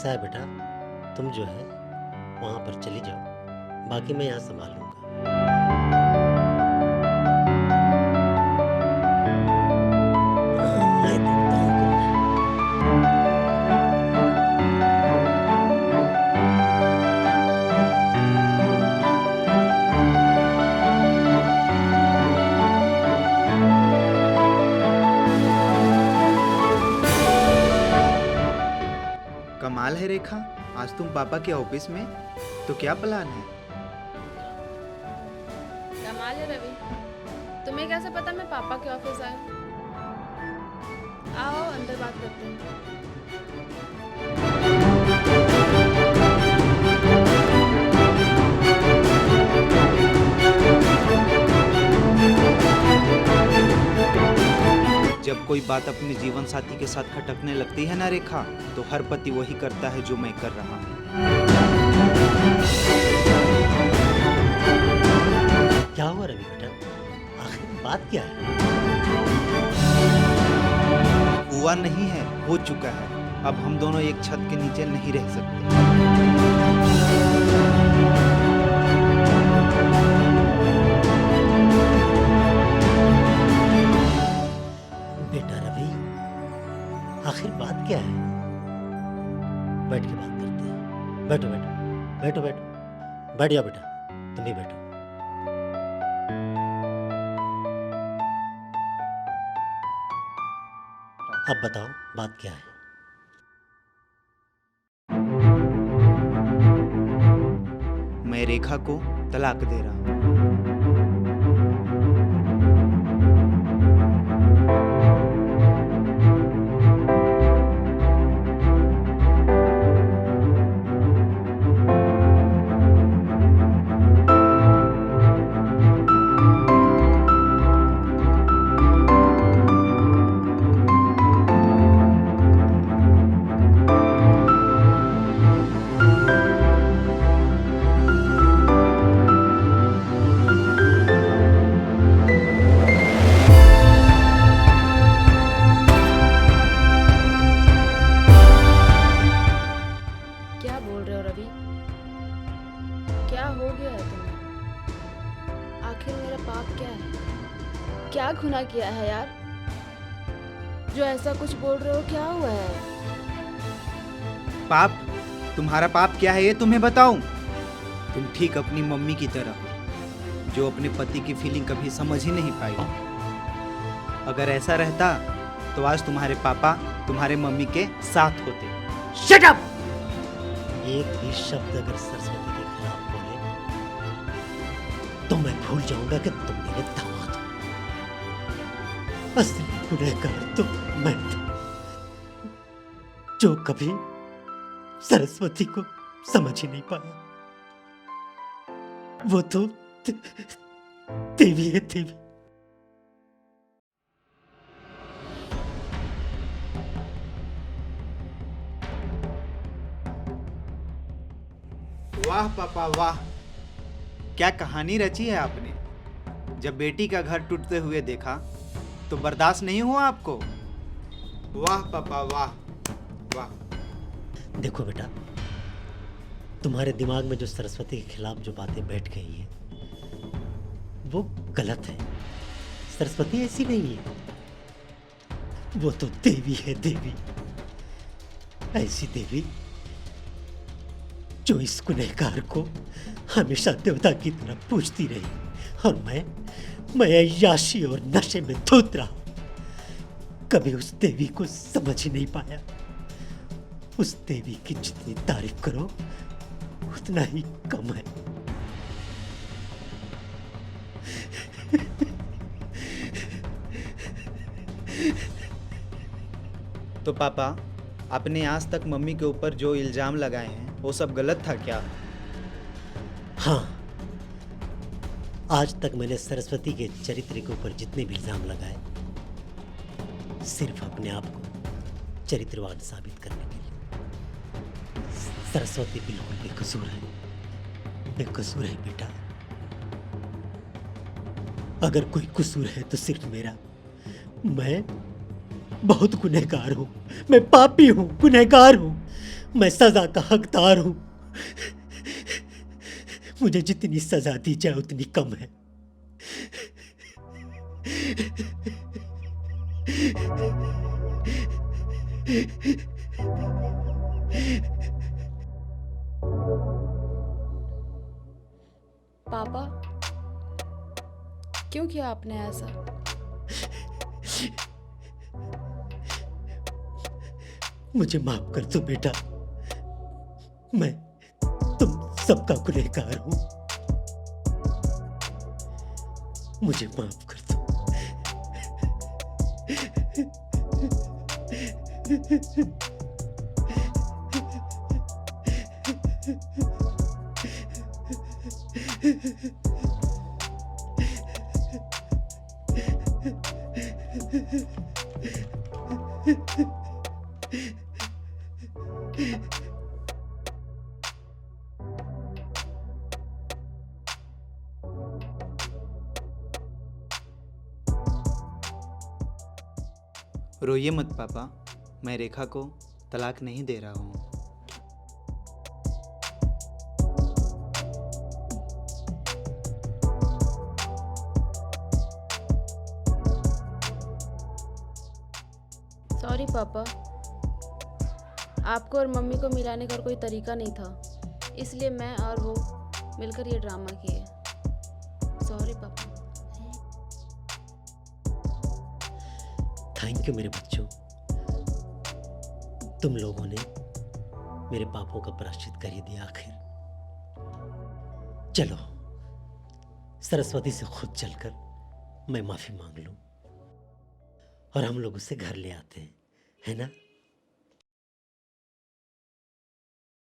ऐसा है बेटा, तुम जो है वहाँ पर चली जाओ, बाकी मैं यहाँ संभाल लूँगा। मैं देखता हूँ कौन है। कमाल है रेखा, आज तुम पापा के ऑफिस में, तो क्या प्लान है? कमाल है रवि, तुम्हें कैसे पता मैं पापा के ऑफिस आई? आओ अंदर बात करते हैं। जब कोई बात अपने जीवन साथी के साथ खटकने लगती है ना रेखा, तो हर पति वही करता है जो मैं कर रहा हूँ। क्या हुआ रवि बेटा, आखिर बात क्या है? हुआ नहीं है, हो चुका है। अब हम दोनों एक छत के नीचे नहीं रह सकते। बेटा रवि, आखिर बात क्या है? बैठ के बात करते हैं। बैठो बैठो बैठो बैठो, बैठ जाओ बेटा, तुम भी बैठो। अब बताओ बात क्या है? मैं रेखा को तलाक दे रहा हूँ। क्या बोल रहे हो रवि? क्या हो गया है तुम्हें? आखिर मेरा पाप क्या है? क्या गुनाह किया है यार, जो ऐसा कुछ बोल रहे हो? क्या हुआ है? पाप? तुम्हारा पाप क्या है ये तुम्हें बताऊं? तुम ठीक अपनी मम्मी की तरह हो, जो अपने पति की फीलिंग कभी समझ ही नहीं पाई। अगर ऐसा रहता तो आज तुम्हारे पापा तुम्हारे मम्मी के साथ होते। Shut up! एक भी शब्द अगर सरस्वती के खिलाफ बोले तो मैं भूल जाऊंगा कि तुम मेरे दामाद हो। असली गुनहगार तो मैं था, जो कभी सरस्वती को समझ ही नहीं पाया। वो तो देवी है, देवी। वाह पापा वाह, क्या कहानी रची है आपने। जब बेटी का घर टूटते हुए देखा तो बर्दाश्त नहीं हुआ आपको? वाह पापा वाह वाह। देखो बेटा, तुम्हारे दिमाग में जो सरस्वती के खिलाफ जो बातें बैठ गई हैं वो गलत है। सरस्वती ऐसी नहीं है, वो तो देवी है, देवी। ऐसी देवी जो इस गुनहगार को हमेशा देवता की तरह पूजती रही, और मैं अय्याशी और नशे में धुत रहा। कभी उस देवी को समझ ही नहीं पाया। उस देवी की जितनी तारीफ करो उतना ही कम है। तो पापा, आपने आज तक मम्मी के ऊपर जो इल्जाम लगाए हैं वो सब गलत था क्या? हाँ, आज तक मैंने सरस्वती के चरित्र के ऊपर जितने भी इल्जाम लगाए, सिर्फ अपने आप को चरित्रवान साबित करने के लिए। सरस्वती बिल्कुल बेकसूर है, बेकसूर है बेटा। अगर कोई कसूर है तो सिर्फ मेरा। मैं बहुत गुनहगार हूं, मैं पापी हूं, गुनहगार हूं। मैं सजा का हकदार हूं। मुझे जितनी सजा दी जाए उतनी कम है। पापा, क्यों किया आपने ऐसा? मुझे माफ कर दो बेटा, मैं तुम सबका गुनहगार हूं। मुझे माफ कर दो। रोइए मत पापा, मैं रेखा को तलाक नहीं दे रहा हूँ। सॉरी पापा, आपको और मम्मी को मिलाने का कोई तरीका नहीं था, इसलिए मैं और वो मिलकर ये ड्रामा किए। सॉरी पापा। थैंक यू मेरे बच्चों, तुम लोगों ने मेरे पापों का प्रायश्चित कर ही दिया आखिर। चलो सरस्वती से खुद चलकर मैं माफी मांग लूं और हम लोग उसे घर ले आते हैं, है ना?